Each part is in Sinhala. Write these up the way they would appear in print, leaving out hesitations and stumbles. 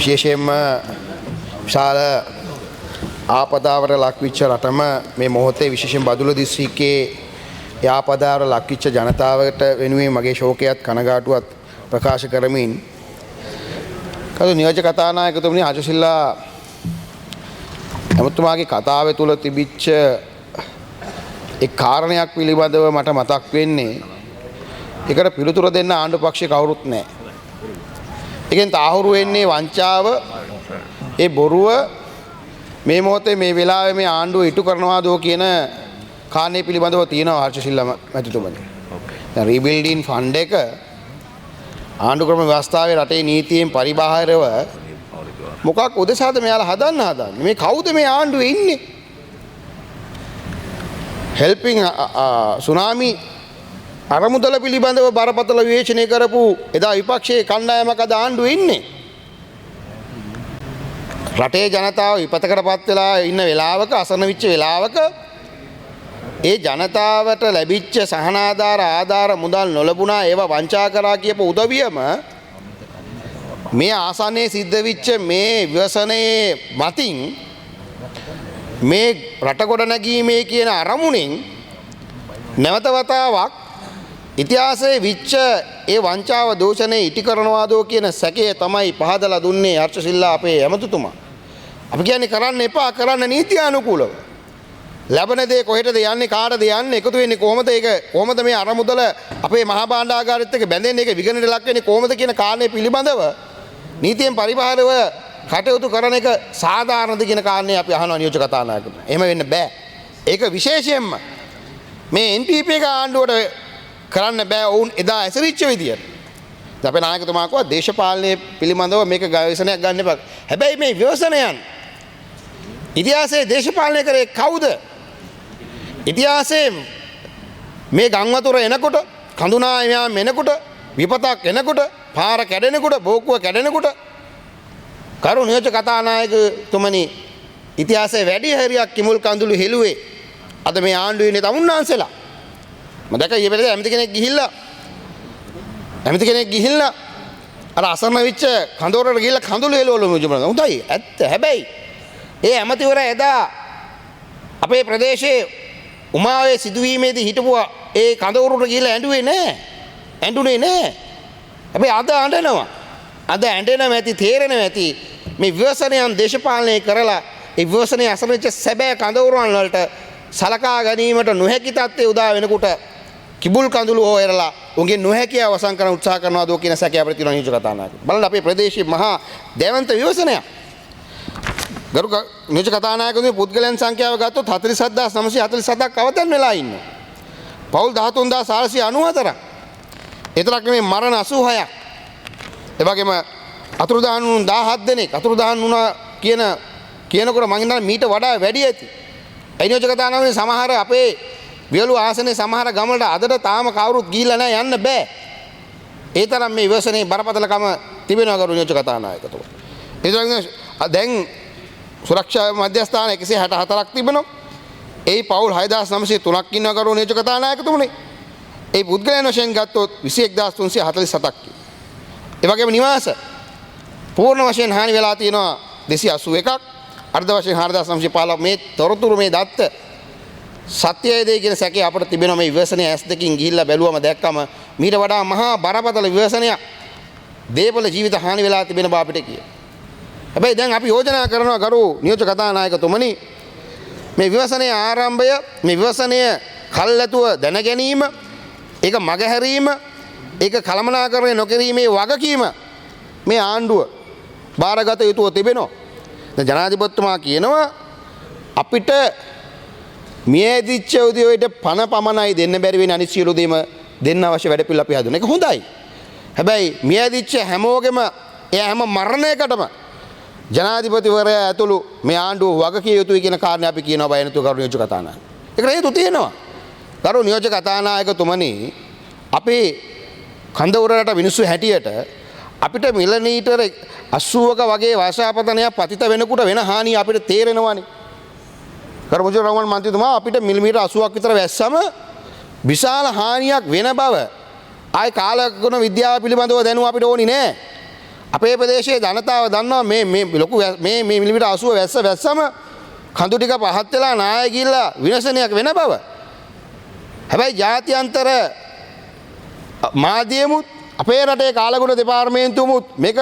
විශේෂයෙන්ම විශාල ආපදාවට ලක්විච්ච රටම මේ මොහොතේ විශේෂයෙන් බදුල්ල දිස්ත්‍රික්කයේ ආපදාවට ලක්විච්ච ජනතාවට වෙනුවෙන් මගේ ශෝකයත් කනගාටුවත් ප්‍රකාශ කරමින් කරු නියෝජ්‍ය කතානායකතුමනි ආචාර්යසිල්ලා එතුමාගේ කතාවේ තුල තිබිච්ච එක් කාරණයක් පිළිබඳව මට මතක් වෙන්නේ ඒකට පිළිතුර දෙන්න ආණ්ඩු පක්ෂේ කවුරුත් නැහැ. ඒකෙන් තාහුරු වෙන්නේ වංචාව, ඒ බොරුව මේ මොහොතේ මේ වෙලාවේ මේ ආණ්ඩුව ඉටු කරනවාදෝ කියන කාරණේ පිළිබඳව තියෙනවා ආචාර්යසිල්ලා මැතිතුමනි. දැන් රීබිල්ඩින් ෆන්ඩ් එක ආණ්ඩු ක්‍රම ව්‍යවස්ථාවේ රටේ නීතියෙන් පරිබාහිරව මොකක් උදෙසාද මෙයාලා හදන්නේ? මේ කවුද මේ ආණ්ඩුවේ ඉන්නේ? හෙල්පින් සුනාමි අරමුදල පිළිබඳව බරපතල විවේචනය කරපු එදා විපක්ෂයේ කණ්ඩායමක් අද ආණ්ඩුවේ ඉන්නේ. රටේ ජනතාව විපතකටපත් වෙලා ඉන්න වෙලාවක, අසරණ වෙච්ච වෙලාවක ඒ ජනතාවට ලැබිච්ච ආධාර මුදල් නොලබුණා, ඒවා වංචා කරා කියපු උදවියම මේ ආසන්නයේ සිද්ධ වෙච්ච මේ ව්‍යසනයේ මතින් මේ රට ගොඩ නැගීමේ කියන අරමුණෙන් නැවත වතාවක් ඉතිහාසයේ විච්ච ඒ වංචාව දෝෂණේ ඉටි කරනවාදෝ කියන සැකය තමයි පහදලා දුන්නේ ආචාර්යසිල්ලා අපේ ඇමතුතුමා. අපි කියන්නේ කරන්න එපා, කරන්න නීත්‍යානුකූලව. ලැබෙන දේ කොහෙටද යන්නේ, කාටද යන්නේ, එකතු වෙන්නේ කොහොමද, ඒක කොහොමද මේ අරමුදල අපේ මහා භාණ්ඩාගාරෙත් එක්ක බැඳෙන්නේ, ඒක විගණනයට ලක් වෙන්නේ කොහොමද කියන කාරණේ පිළිබඳව නීතියෙන් පරිබාහිරව කටයුතු කරන එක සාධාරණද කියන කාරණේ අපි අහනවා නියෝජ්‍ය කතානායකතුමා. එහෙම වෙන්න බෑ. ඒක විශේෂයෙන්ම මේ NPP එක ආණ්ඩුවට කරන්න බෑ. ඔවුන් එදා ඇසරිච්ච විදියට. අපේ නායකතුමා කිව්වා දේශපාලනය පිළිබඳව මේක ගවේෂණයක් ගන්න එපා. හැබැයි මේ ව්‍යවසනයන් ඉතිහාසයේ දේශපාලනය කරේ කවුද? ඉතිහාසයේ මේ ගංවතුර එනකොට, කඳුනායම එනකොට, විපතක් එනකොට, පාර කැඩෙනකොට, බෝකුව කැඩෙනකොට කරු නියෝජ්‍ය කතානායකතුමනි ඉතිහාසයේ වැඩි හරියක් කිමුල් කඳුළු හෙළුවේ අද මේ ආණ්ඩුවේ ඉන්නේ තමුන්නාන්සලා. මම දැක්කා ඊයේ පෙරේද ඇමති කෙනෙක් ගිහිල්ලා අර අසරණ වෙච්ච කඳවුරට ගිහිල්ලා කඳුළු හෙළුවලු මුජුමන. හොඳයි ඇත්ත. හැබැයි ඒ ඇමතිවරයා එදා අපේ ප්‍රදේශයේ උමාවේ සිදුවීමේදී හිටපු ඒ කඳවුරට ගිහිල්ලා ඇඬුනේ නැහැ. හැබැයි අද අඬනවා. අද ඇඬෙනව ඇති, තේරෙනව ඇති මේ ව්‍යසනයන් දේශපාලනය කරලා ඒ විවසනයේ අසරණ වෙච්ච සැබෑ කඳවුරන් වලට සලකා ගැනීමට නොහැකි තත්ත්වය උදා වෙනකොට කිඹුල් කඳුළු හොයරලා උන්ගේ නොහැකිය අවසන් කරන්න උත්සාහ කරනවා දෝ කියන සැකය අපිට තියෙනවා නියෝජ්‍ය කතානායක. බලන්න අපේ ප්‍රදේශයේ මහා දේවන්ත විවසනයක්. ගරු නියෝජ්‍ය කතානායකතුමනි පුද්ගලයන් සංඛ්‍යාව ගත්තොත් 47947ක් අවතන් වෙලා ඉන්නවා. පවුල් 13494ක්. ඒතරක් නෙමෙයි මරණ 86ක්. ඒ වගේම අතුරුදහන් වුණු 17 දෙනෙක් අතුරුදහන් වුණා කියනකොට මම හිතන්නේ මීට වඩා වැඩි ඇති. ඒ නියෝජ්‍ය කතානායකතුමනි සමහර අපේ වියලු ආසනේ සමහර ගමවලට අදට තාම කවුරුත් ගිහිල්ලා නැහැ, යන්න බෑ. ඒ තරම් මේ විවසනේ බරපතලකම තිබෙනවා ගරු නියෝජ්‍ය කතානායකතුමා. ඒ වගේම දැන් සුරක්ෂා මධ්‍යස්ථාන 164ක් තිබෙනවා. ඒ පවුල් 6903ක් ඉන්නවා ගරු නියෝජ්‍ය කතානායකතුමනි. ඒ පුද්ගලයන් වශයෙන් ගත්තොත් 21347ක්. ඒ වගේම නිවාස පූර්ණ වශයෙන් හානි වෙලා තියෙනවා 281ක්. අර්ධ වශයෙන් 4915. මේ තොරතුරු මේ දත්ත සත්‍යයේද කියන සැකේ අපිට තිබෙනවා. මේ විවසනයේ ඇස් දෙකින් ගිහිල්ලා බැලුවම දැක්කම මීට වඩා මහා බරපතල විවසනයක් දේපල ජීවිත හානි වෙලා තිබෙන බව අපිට කියනවා. හැබැයි දැන් අපි යෝජනා කරනවා ගරු නියෝජ්‍ය කතානායකතුමනි මේ විවසනයේ ආරම්භය, මේ විවසනය කල්ැතුව දැන ගැනීම, ඒක මගහැරීම, ඒක කළමනාකරණය නොකිරීමේ වගකීම මේ ආණ්ඩුව බාරගත යුතුව තිබෙනවා. දැන් ජනාධිපතිතුමා කියනවා අපිට මියදිච්ච උදවියට පණ පමණයි දෙන්න බැරි වෙන අනිත් සියලු දේම දෙන්න අවශ්‍ය වැඩ පිළිවෙල අපි හදුන එක හොඳයි. හැබැයි මියදිච්ච හැමෝගෙම එයා හැම මරණයකටම ජනාධිපතිවරයා ඇතුළු මේ ආණ්ඩුව වගකිය යුතුයි කියන කාරණේ අපි කියනවා බය නැතුව ගරු නියෝජ්‍ය කතානායක. ඒකට හේතු තියෙනවා. ගරු නියෝජ්‍ය කතානායකතුමනි අපේ කඳවුරට මිනිස්සු හැටියට අපිට මිලිමීටර 80ක වගේ වර්ෂාපතනයක් පතිත වෙනකොට වෙන හානිය අපිට තේරෙනවානේ. ගරු මුජිබුර් රහමාන් මන්ත්‍රීතුමා අපිට මිලිමීටර 80ක් විතර වැස්සම විශාල හානියක් වෙන බව ආයි කාලගුණ විද්‍යාව පිළිබඳව දැනුම අපිට ඕනි නෑ. අපේ ප්‍රදේශයේ ජනතාව දන්නවා මේ ලොකු මේ මිලිමීටර් 80 වැස්සම කඳු ටික පහත් වෙලා නාය ගිහිල්ලා විනාශනයක් වෙන බව. හැබැයි ජාත්‍යන්තර මාධ්‍යමුත් අපේ රටේ කාලගුණ දෙපාර්තමේන්තුවමුත් මේක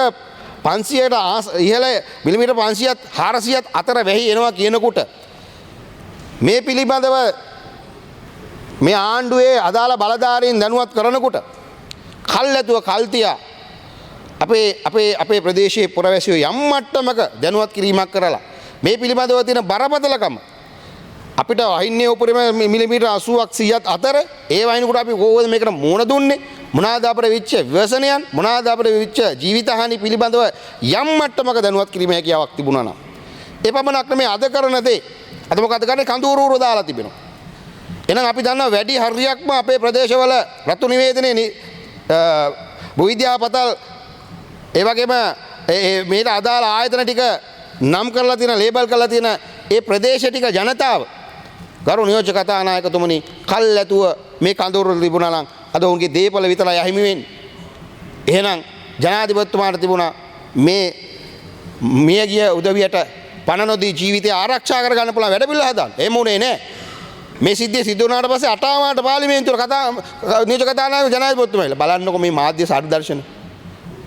500ට ඉහළ මිලිමීටර් 500ත් 400ත් අතර වෙහි එනවා කියනකොට මේ පිළිබඳව මේ ආණ්ඩුවේ අදාළ බලධාරීන් දැනුවත් කරනකොට කල්ැතුව කල්තියා අපේ ප්‍රදේශයේ පුරවැසියෝ යම් මට්ටමක දැනුවත් කිරීමක් කරලා මේ පිළිබඳව තියෙන බරපතලකම අපිට වහින්නේ උපරිම මිලිමීටර් 80ක් 100ක් අතර ඒ වහිනකොට අපි කොහොමද මේකට මුහුණ දුන්නේ මොනවාද අපිට වෙච්ච ව්‍යසනයන් මොනවාද අපිට වෙච්ච ජීවිතහානි පිළිබඳව යම් මට්ටමක දැනුවත් කිරීමේ හැකියාවක් තිබුණා නම් ඒ පමණක් නෙමෙයි අද කරන දේ අද මොකද කරන්නේ කඳුරුරු දාලා තිබෙනවා. එහෙනම් අපි දන්නවා වැඩි හරියක්ම අපේ ප්‍රදේශවල රතු නිවේදනයේ භූවිද්‍යාපතල් ඒ වගේම මේට අදාළ ආයතන ටික නම් කරලා තියෙන ලේබල් කරලා තියෙන ඒ ප්‍රදේශ ටික ජනතාව ගරු නියෝජ්‍ය කතානායකතුමනි කල්ැතුව මේ කඳවුරු තිබුණා නම් අද උන්ගේ දේපල විතරයි අහිමි වෙන්නේ. එහෙනම් ජනාධිපතිතුමාට තිබුණා මේ මියගිය උදවියට පණ නොදී ජීවිතය ආරක්ෂා කර ගන්න පුළුවන් වැඩ පිළිවෙල හදන්න. එහෙම උනේ නැහැ. මේ සිද්ධිය සිදු වුණාට පස්සේ අටාමාට පාර්ලිමේන්තුවේ නියෝජ්‍ය කතානායක ජනාධිපතිතුමාලා බලන්නකො මේ මාධ්‍ය සාධු දර්ශන.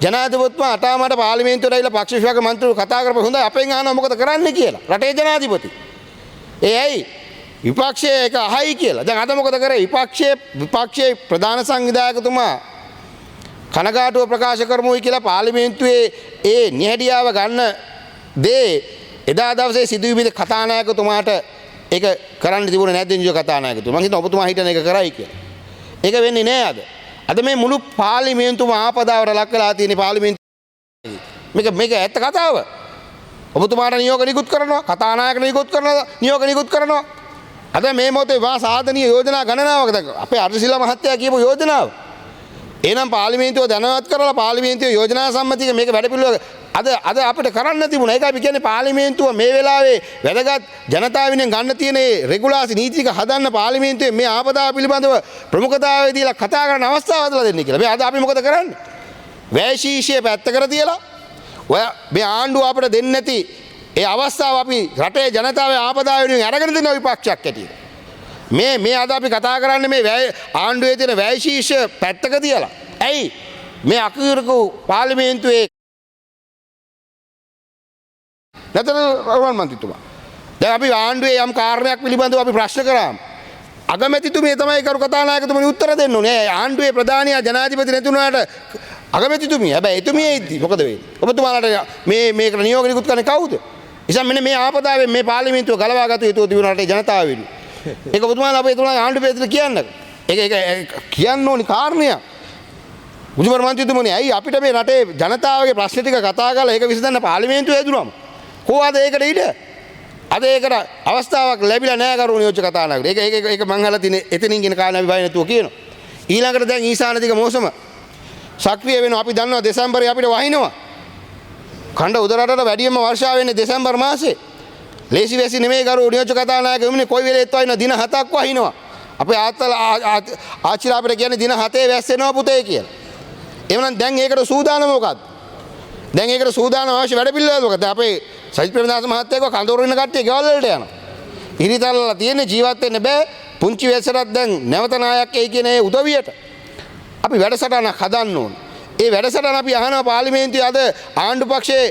ජනාධිපතිතුමා අටාමාට පාර්ලිමේන්තුවට ඇවිල්ලා පක්ෂ විභාග මන්ත්‍රීවරු කතා කරපුවා හොඳයි අපෙන් අහනවා මොකද කරන්න කියලා. රටේ ජනාධිපති. ඒ ඇයි විපක්ෂයේ එක අහයි කියලා. දැන් අද මොකද කරේ විපක්ෂයේ ප්‍රධාන සංවිධායකතුමා කනගාටුව ප්‍රකාශ කරමුයි කියලා පාර්ලිමේන්තුවේ ඒ නිහඬියාව ගන්න දේ එදා දවසේ සිදුවීමේ කතානායකතුමාට ඒක කරන්න තිබුණේ නැද්ද නියෝජ්‍ය කතානායකතුමා. මම හිතනවා ඔබතුමා හිතන එක කරයි කියලා. ඒක වෙන්නේ නෑ අද. අද මේ මුළු පාර්ලිමේන්තුවම ආපදාවට ලක් වෙලා තියෙන පාර්ලිමේන්තුව මේක ඇත්ත කතාව. ඔබතුමාට නියෝග නිකුත් කරනවා කතානායක නිකුත් කරනවා නියෝග නිකුත් කරනවා. අද මේ මොහොතේ වා සාධනීය යෝජනා ගණනාවක් අපේ අර්ධශිලා මහත්තයා කියපු යෝජනාව. එහෙනම් පාර්ලිමේන්තුව දැනවත් කරලා පාර්ලිමේන්තුවේ යෝජනා සම්මතික මේක වැඩ පිළිවෙල අද අපිට කරන්න තිබුණා. ඒකයි අපි කියන්නේ පාර්ලිමේන්තුව මේ වෙලාවේ වැදගත් ජනතාව වෙනුවෙන් ගන්න තියෙන රෙගුලාසි නීතික හදන්න පාර්ලිමේන්තුවේ මේ ආපදාව පිළිබඳව ප්‍රමුඛතාවය දීලා කතා කරන්න අවස්ථාව හදලා දෙන්න කියලා. මේ අද අපි මොකද කරන්නේ? වැය ශීර්ෂය පැත්තකට තියලා ඔය මේ ආණ්ඩුව අපිට දෙන්නේ නැති ඒ අවස්ථාව අපි රටේ ජනතාවේ ආපදාව වෙනුවෙන් අරගෙන දෙන විපක්ෂයක් ඇටියෙ. මේ අද අපි කතා කරන්නේ මේ ආණ්ඩුවේ තියෙන වැය ශීර්ෂය පැත්තක තියලා. ඇයි මේ අකීරකු පාර්ලිමේන්තුවේ නැතර රවුල් මන්ත්‍රීතුමා. දැන් අපි ආණ්ඩුවේ යම් කාර්යයක් පිළිබඳව අපි ප්‍රශ්න කරාම අගමැතිතුමිය තමයි කරු කතානායකතුමනි උත්තර දෙන්න ඕනේ. ආණ්ඩුවේ ප්‍රධානියා ජනාධිපති නැතුණාට අගමැතිතුමිය. හැබැයි එතුමිය ඉද්දි මොකද වෙන්නේ? ඔබතුමාලාට මේකට නියෝග නිකුත් කරන්නේ කවුද? ඉතින් මෙන්න මේ ආපදාවෙන් මේ පාර්ලිමේන්තුව ගලවා ගත යුතු තිබුණා රටේ ජනතාව වෙනුවෙන්. ඒක ඔබතුමාලා අපේ තුමා ආණ්ඩුවේ පැත්තට කියන්න. ඒක කියන්න ඕනි කාරණයක්. මුජුමර් මන්ත්‍රීතුමනි ඇයි අපිට මේ රටේ ජනතාවගේ ප්‍රශ්න ටික කතා කරලා ඒක විසඳන්න පාර්ලිමේන්තුව හැදුනම කොහොමද ඒකට ඉඩ? අද ඒකට අවස්ථාවක් ලැබිලා නැහැ කරු නියෝජ්‍ය කතානායක. ඒක මං අහලා තියෙන එතනින් ගෙන කාලේ අපි බය නැතුව කියනවා. ඊළඟට දැන් ඊසානදික මෝසම සක්‍රිය වෙනවා. අපි දන්නවා දෙසැම්බරේ අපිට වහිනවා. ඛණ්ඩ උදරටට වැඩිම වර්ෂාව වෙන්නේ දෙසැම්බර් මාසේ. ලේසි වැසි නෙමෙයි කරු නියෝජ්‍ය කතානායක වෙන්නේ කොයි වෙලේත් වහිනවා දින 7ක් වහිනවා. අපේ ආච්චිලා අපිට කියන්නේ දින 7 වැස්සෙනවා පුතේ කියලා. එවනම් දැන් ඒකට සූදානම මොකක්ද? දැන් ඒකට සූදානම් අවශ්‍ය වැඩ පිළිවෙල මොකද? අපේ සජිත් ප්‍රේමදාස මහත්තයා කඳවුරු වෙන කට්ටිය ගෙවල් වලට යනවා. ඉරිතල්ලා තියෙන්නේ ජීවත් වෙන්න බෑ. පුංචි වැස්සටත් දැන් නැවත නායක් එයි කියන ඒ උදවියට අපි වැඩසටහනක් හදන්න ඕන. ඒ වැඩසටහන අපි අහනවා පාර්ලිමේන්තුවේ අද ආණ්ඩු පක්ෂයේ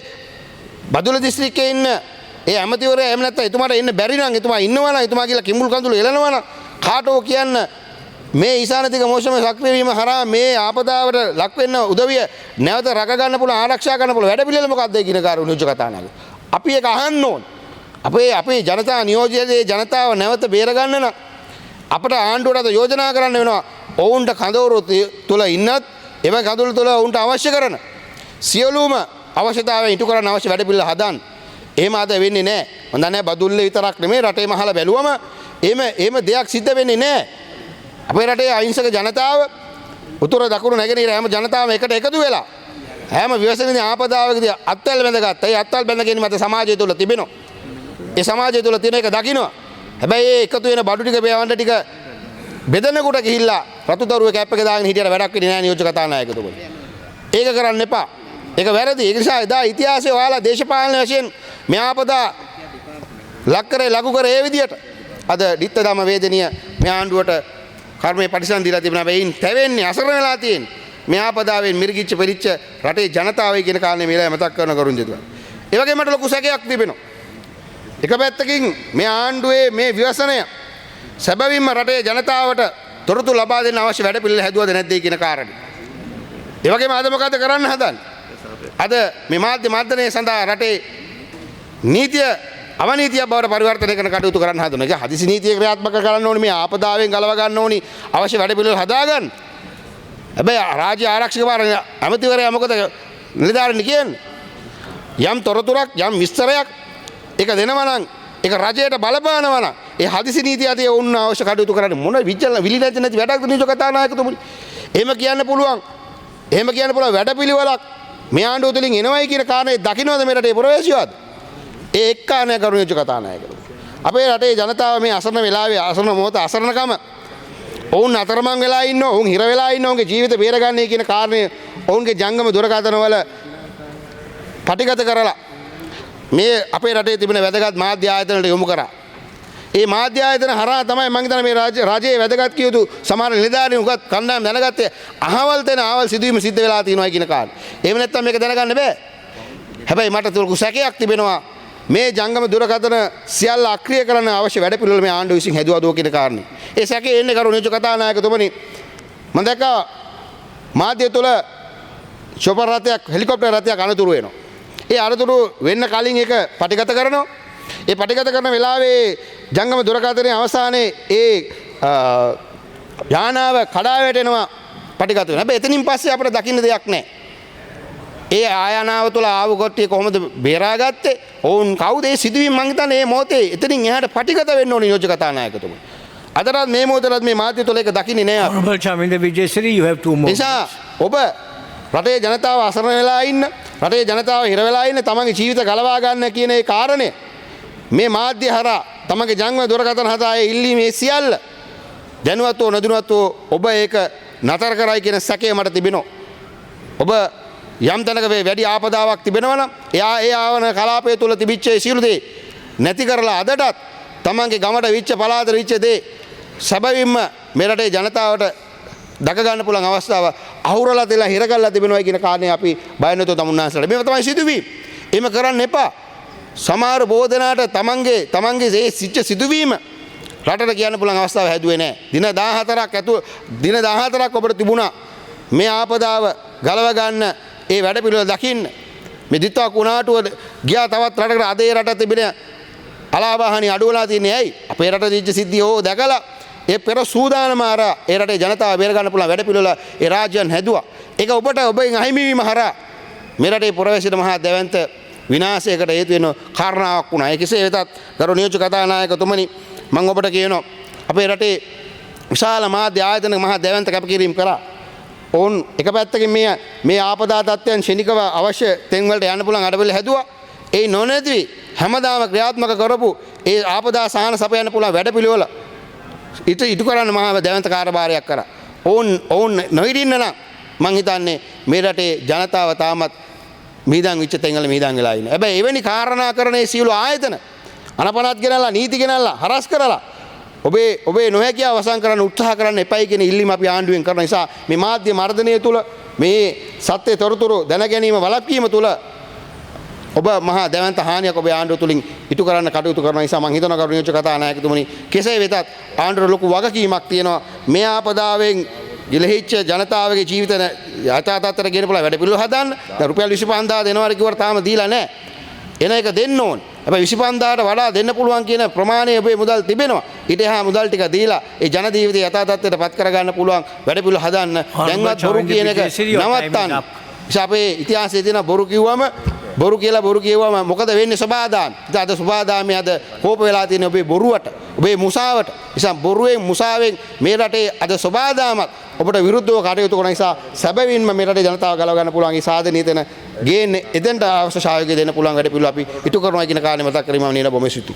බදුල්ල දිස්ත්‍රික්කයේ ඉන්න ඒ ඇමතිවරයා එහෙම නැත්නම් එතුමාට ඉන්න බැරි නම් එතුමා ඉන්නවා නම් එතුමා කියලා කිඹුල් කඳුළු එලනවා නම් කාටෝ කියන්න මේ ඊසානතික මෝසම සක්‍රිය වීම හරහා මේ ආපදාවට ලක් වෙන්න උදවිය නැවත රැක ගන්න පුළුවන් ආරක්ෂා කරන්න පුළුවන් වැඩ පිළිවෙල මොකක්ද කියන කාරණු නියෝජ්‍ය කතානායක. අපි ඒක අහන්න ඕන. අපේ ජනතා නියෝජ්‍යයේ ජනතාව නැවත බේර ගන්න නම් අපට ආණ්ඩුවට යෝජනා කරන්න වෙනවා. ඔවුන්ට කඳවුරු තුල ඉන්නත් එම කඳවුරු තුල ඔවුන්ට අවශ්‍ය කරන සියලුම අවශ්‍යතාවයන් ඉටු කරන්න අවශ්‍ය වැඩ පිළිවෙල හදන්න. එහෙම අද වෙන්නේ නැහැ. මම දන්නේ බදුල්ලේ විතරක් නෙමෙයි රටේම අහලා බැලුවම එහෙම දෙයක් සිද්ධ වෙන්නේ නැහැ. අපේ රටේ අහිංසක ජනතාව උතුර දකුණු නැගෙනහිර හැම ජනතාවම එකට එකතු වෙලා හැම විවසනදී ආපදාවකදී අත්වැල් බැඳගත්තා. ඒ අත්වැල් බැඳ ගැනීම අද සමාජය තුළ තිබෙනවා. ඒ සමාජය තුළ තියෙන එක දකින්නවා. හැබැයි ඒ එකතු වෙන බඩු ටික බේවන්න ටික බෙදෙනකොට ගිහිල්ලා රතු දරුවේ කැප් එක දාගෙන හිටියට වැඩක් වෙන්නේ නැහැ නියෝජ්‍ය කතානායකතුමනි. ඒක කරන්න එපා. ඒක වැරදි. ඒ නිසා එදා ඉතිහාසයේ ඔයාලා දේශපාලන වශයෙන් මේ ආපදා ලක් කරේ ලඝු කරේ ඒ විදියට අද ditta ධම්ම වේදනීය මේ ආණ්ඩුවට කර්මයේ පරිසම් දීලා තිබුණා. වෙයින් තැවෙන්නේ අසරණ වෙලා තියෙන්නේ. මේ ආපදාවෙන් මිරිගිච්ච පෙරිච්ච රටේ ජනතාවයි කියන කාරණේ මේලා මතක් කරන කරුණ දෙතුවා. ඒ වගේම මට ලොකු සැකයක් තිබෙනවා. එක පැත්තකින් මේ ආණ්ඩුවේ මේ ව්‍යසනය සැබවින්ම රටේ ජනතාවට තොරතුරු ලබා දෙන්න අවශ්‍ය වැඩ පිළිවෙල හැදුවද නැද්ද කියන කාරණේ. ඒ වගේම අද මොකද කරන්න හදන්නේ? අද මේ මාධ්‍ය මර්ධනය සඳහා රටේ නීතිය අවනීතිය බවට පරිවර්තනය කරන කටයුතු කරන්න හදනවා. ඒක හදිසි නීතිය ක්‍රියාත්මක කරන්න ඕනේ. මේ ආපදාවෙන් ගලව ගන්න ඕනේ. අවශ්‍ය වැඩ පිළිවෙල හදා ගන්න. හැබැයි රාජ්‍ය ආරක්ෂක භාර ඇමතිවරයා මොකද නිලධාරීන් කියන්නේ? යම් තොරතුරක් යම් විස්තරයක් ඒක දෙනවා නම් ඒක රජයට බලපානවා නම් ඒ හදිසි නීතිය අධිය වුණ අවශ්‍ය කටයුතු කරන්න මොන විලිනැති නැති වැඩක්ද නියෝජක කතානායකතුමනි? එහෙම කියන්න පුළුවන්. එහෙම කියන්න පුළුවන් වැඩපිළිවෙලක් මේ ආණ්ඩුව තුලින් එනවයි කියන කාරණේ දකින්නවද මේ රටේ පුරවැසියෝද? ඒ එක්කානේ කරුණ නියෝජක කතානායකතුමනි. අපේ රටේ ජනතාව මේ අසරණ වෙලාවේ අසරණ මොහොත අසරණකම ඔවුන් අතරමං වෙලා ඉන්න ඔවුන් හිර වෙලා ඉන්න ඔවුන්ගේ ජීවිත බේරගන්නේ කියන කාරණේ ඔවුන්ගේ ජංගම දුරකථන වල පටිගත කරලා මේ අපේ රටේ තිබෙන වැදගත් මාධ්‍ය ආයතන වලට යොමු කරා. ඒ මාධ්‍ය ආයතන හරහා තමයි මම හිතන්නේ මේ රාජ්‍යයේ වැදගත් කිය යුතු සමහර නිලධාරීන් උගත් කණ්ඩායම් දැනගත්තේ අහවල් තැන ආවල් සිදුවීම සිද්ධ වෙලා තියෙනවා කියන කාරණේ. එහෙම නැත්නම් මේක දැනගන්න බෑ. හැබැයි මට ලොකු සැකයක් තිබෙනවා මේ ජංගම දුරකථන සියල්ල අක්‍රිය කරන්න අවශ්‍ය වැඩ පිළිවෙල මේ ආණ්ඩුව විසින් හැදුවද කියන කාරණේ. ඒ සැකේ එන්නේ කරු නියෝජක කතානායකතුමනි. මම දැක්කා මාධ්‍ය තුල චොපර් රථයක් හෙලිකොප්ටර් රථයක් අනතුරු වෙනවා. ඒ අනතුරු වෙන්න කලින් ඒක පටිගත කරනවා. ඒ පටිගත කරන වෙලාවේ ජංගම දුරකථනයේ අවසානයේ ඒ යානාව කඩා වැටෙනවා පටිගත වෙනවා. හැබැයි එතනින් පස්සේ අපිට දකින්න දෙයක් නැහැ. ඒ ආයනාව තුළ ආව කොට්ටිය කොහොමද බේරාගත්තේ? ඔවුන් කවුද? ඒ සිදුවීම මං හිතන්නේ මේ මොහොතේ එතනින් එහාට පටිගත වෙන්න ඕනේ නියෝජක කතානායකතුමා. අදටත් මේ මොහොතේත් මේ මාධ්‍ය තුළ ඒක දකින්නේ නැහැ. Honorable Chaminda Vijayasiri, you have 2 more. නිසා ඔබ රටේ ජනතාව අසරණ වෙලා ඉන්න, රටේ ජනතාව හිර වෙලා ඉන්න, තමන්ගේ ජීවිත ගලවා ගන්න කියන ඒ කාරණය මේ මාධ්‍ය හරහා තමන්ගේ ජංගම දුරකථන හදා ඒ ඉල්ලීමේ සියල්ල දැනුවත්ව නොදැනුවත්ව ඔබ ඒක නතර කරයි කියන සැකය මට තිබෙනවා. ඔබ යම් තැනක වැඩි ආපදාවක් තිබෙනවා නම් එයා ඒ ආවන කලාපය තුල තිබිච්ච ඒ සියලු දේ නැති කරලා අදටත් තමන්ගේ ගමට විච්ච පළාතට විච්ච දේ සැබවින්ම මේ රටේ ජනතාවට දක ගන්න පුළුවන් අවස්ථාව අහුරලා තියලා හිර කරලා තිබෙනවා කියන කාරණේ අපි බය නැතුව තමුන්නාසලට මේක තමයි සිදුවීම. එහෙම කරන්න එපා. සමහර බෝධනාට තමන්ගේ ඒ සිච්ච සිදුවීම රටට කියන්න පුළුවන් අවස්ථාව හැදුවේ නැහැ. දින 14ක් ඔබට තිබුණා මේ ආපදාව ගලව ගන්න ඒ වැඩ පිළිවෙල දකින්න. මේ දිත්වා කුණාටුව ගියා තවත් රටකට අද ඒ රට තිබෙන අලාභහානි අඩු වෙලා තියන්නේ ඇයි? අපේ රට දිච්ච සිද්ධිය ඕ දැකලා ඒ පෙර සූදානම අර ඒ රටේ ජනතාව බේර ගන්න පුළුවන් වැඩ පිළිවෙල ඒ රාජ්‍යයන් හැදුවා. ඒක ඔබට ඔබෙන් අහිමි වීම හරහා මේ රටේ පුරවැසියට මහා දැවැන්ත විනාශයකට හේතු වෙන කාරණාවක් වුණා. ඒ කෙසේ වෙතත් ගරු නියෝජක කතානායකතුමනි මම ඔබට කියනවා අපේ රටේ විශාල මාධ්‍ය ආයතන මහා දැවැන්ත කැපකිරීම කරා. ඔවුන් එක පැත්තකින් මේ ආපදා තත්ත්වයන් ශනිකව අවශ්‍ය තැන් වලට යන්න පුළුවන් අඩවිල හැදුවා. ඒ නොනැති හැමදාම ක්‍රියාත්මක කරපු ඒ ආපදා සහන සපයන්න පුළුවන් වැඩ පිළිවෙල ඉටු කරන්න මහා දැවැන්ත කාර්යභාරයක් කරා. ඔවුන් නොහිටින්න නම් මං හිතන්නේ මේ රටේ ජනතාව තාමත් මීදන් විච්ච තැන්වල මීදන් වෙලා ඉන්නේ. හැබැයි එවැනි කාරණා කරන ඒ සියලු ආයතන අනපනත් ගෙනල්ලා නීති ගෙනල්ලා හරස් කරලා ඔබේ නොහැකියාව අවසන් කරන්න උත්සාහ කරන්න එපයි කියන ඉල්ලීම අපි ආණ්ඩුවෙන් කරන නිසා මේ මාධ්‍ය මර්ධනය තුල මේ සත්‍ය තොරතුරු දැන ගැනීම වළක්වීම තුල ඔබ මහා දැවැන්ත හානියක් ඔබේ ආණ්ඩුව තුලින් ඉටු කරන්න කටයුතු කරන නිසා මම හිතනවා කරු නියෝජක කතානායකතුමනි කෙසේ වෙතත් ආණ්ඩුවට ලොකු වගකීමක් තියෙනවා මේ ආපදාවෙන් ගිලහිච්ච ජනතාවගේ ජීවිත යථාතත්ත්වයට ගෙන පුළුවන් වැඩ පිළිවෙල හදන්න. දැන් රුපියල් 25000 දෙනවාට කිව්වට තාම දීලා නැහැ. එන එක දෙන්න ඕන. හැබැයි 25000ට වඩා දෙන්න පුළුවන් කියන ප්‍රමාණය ඔබේ මුදල් තිබෙනවා. ඊට එහා මුදල් ටික දීලා ඒ ජන ජීවිතය යථාතත්ත්වයට පත් කරගන්න පුළුවන් වැඩ පිළිවෙල හදන්න. දැන්වත් බොරු කියන එක නවත්තන්න. අපේ ඉතිහාසයේ තියෙන බොරු කිව්වම බොරු කියවම මොකද වෙන්නේ? සබාදාම. ඉතින් අද සබාදාමේ අද කෝප වෙලා තියෙන ඔබේ බොරුවට, ඔබේ මුසාවට. නිසා බොරුවෙන් මුසාවෙන් මේ රටේ අද සබාදාමත් ඔබට විරුද්ධව කටයුතු කරන නිසා සැබවින්ම මේ රටේ ජනතාව ගලව ගන්න පුළුවන් ඒ සාධනීය තැන ගේන්නේ එතෙන්ට අවශ්‍ය සහයෝගය දෙන්න පුළුවන් වැඩ පිළිවෙල අපි ඉටු කරනවා කියන කාරණේ මතක් කිරීම මම නියම බොමෙ සිටි.